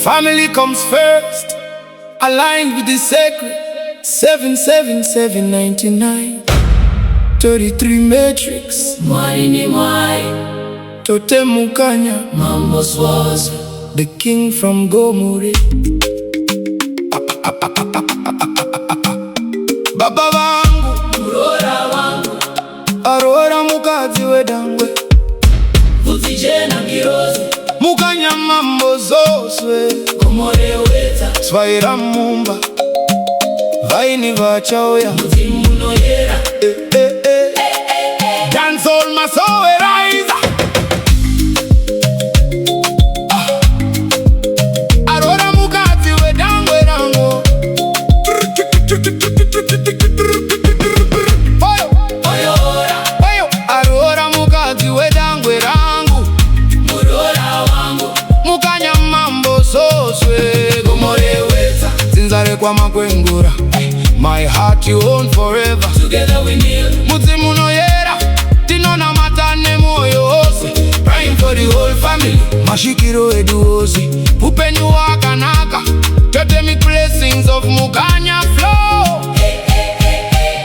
Family comes first, aligned with the sacred. 77799 33 matrix. Mwai ni mwai, Tote Mukanya, mambo swazi. the king from Gomore. Baba wangu, Murora wangu, Aurora mukazi wedangwe. Bvudzijena Ngirozi, Mukanya mambo zoswe. Gomore weta, Swaira mumba, vaini vachaoya. muzimu noyera. Dance all my soul rise. Aurora mukazi wedangwe rango. Oyora, Aurora mukazi wedangwe rangu. Murora wangu, Mukanya mambo soswe. Gomore weta, Zinzare kwa makwengura. My heart you own forever. together we kneel. Muzimu noyera, tinona matane moyo ose. Praying for the whole family. Mashikiro eduozi, upenyu wakanaka. Totemic blessings of Mukanya flow.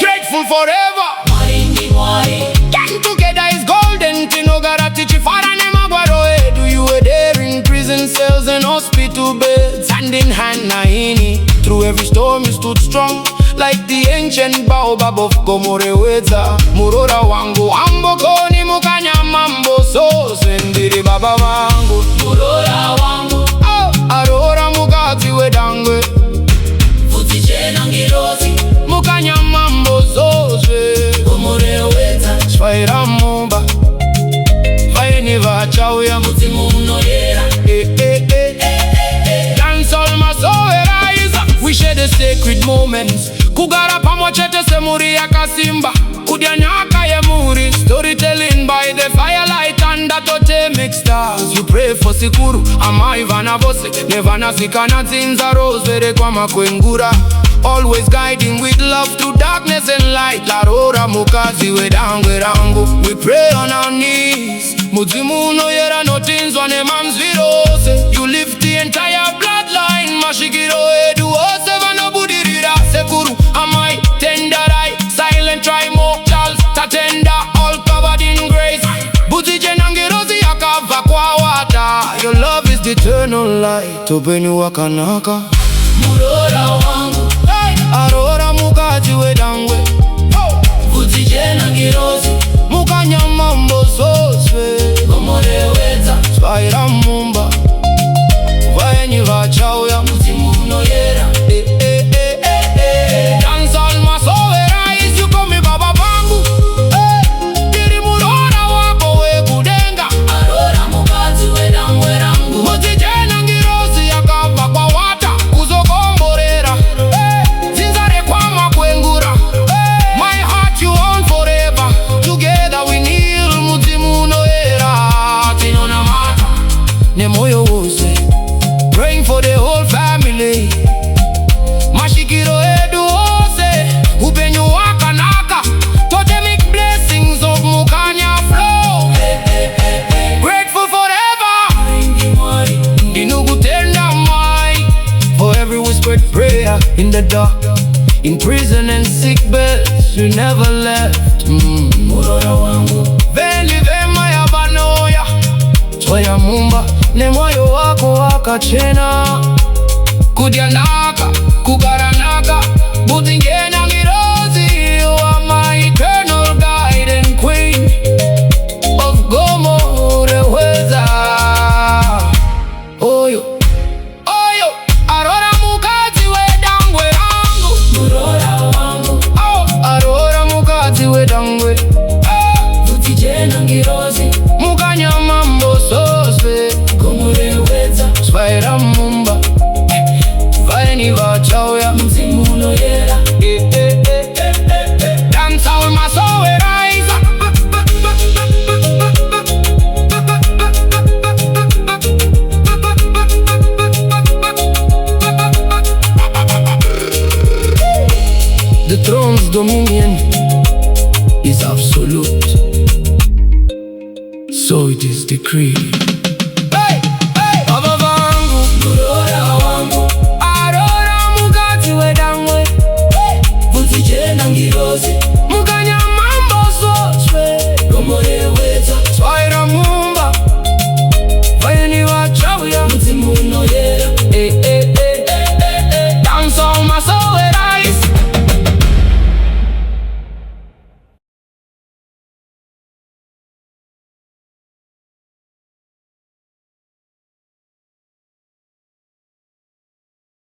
Grateful forever. Mwai ni mwai, Gang together is golden. Tinogara tichifara ne magwaro edu. You were there in prison cells and hospital beds. Hand in hand naini. Through every storm you stood strong, like the ancient baobab of Gomore weta. Murora wangu ambokoni Mukanya mambo so sendiri baba wangu. Murora wangu, Aurora mukazi wedangwe. Bvudzijena Ngirozi, Mukanya mambo zoswe. Gomore weta, Swaira mumba, vaini vachauya. muzimu noyera. Dance all my soul rise. We share the sacred moments. Kugara pamochete semuri ya kasimba. Kudyanyaka ya muri. Storytelling by the firelight under totemic stars. You pray for sikuru, amai vana vose. Nevana sikana zinza rose vere kwa makwengura. Always guiding with love through darkness and light. Aurora mukazi wedangwe rangu. We pray on our knees. Muzimu noyera notinzwa ne mamzvirose. You lift the entire bloodline. Mashikiro edu ose vano budirira. Sekuru amai tenderai. Silent primordials tatenda. All covered in grace. Bvudzijena Ngirozi yakava kwa wata. Your love is the eternal light. Openyu wakanaka. Murora wangu, Aurora mukazi wedangwe. Bvudzijena Ngirozi, Mukanya mambo soswe. Gomore weta, Swaira mumba, vaenyi vachauya. muzimu noyera. Dance all my soul rise. You call me baba vangu. Diri murora wako wekudenga. Aurora mukazi wedangwe rangu, Bvudzijena Ngirozi yakava kwa wata. Kuzokomborera zinzare kwa makwengura. My heart you own forever. Together we kneel. Muzimu noyera, tinona mata ne moyo wose. Praying for the whole family. Mashikiro edu ose. Upenyu wakanaka. Totemic blessings of Mukanya flow. Grateful forever. Dinugutenda mai. For every whispered prayer in the dark, in prison and sick beds, you never left. Murora wangu, Veli vema ya banoya. Swaya mumba ne moyo wako wakachena. Kudyanaka, kugaranaka. Bvudzijena Ngirozi, you are my eternal guide and queen of Gomore weza. Oyo, Aurora mukazi wedangwe rangu. Murora wangu, Aurora mukazi wedangwe. Bvudzijena Ngirozi, Mukanya mambo soswe. Gomore weta, Swaira mumba, vaeni vachauya. muzimu noyera. Dance all my soul rise. The throne's dominion is absolute, so it is decreed. Baba vangu, Murora Ngirozi.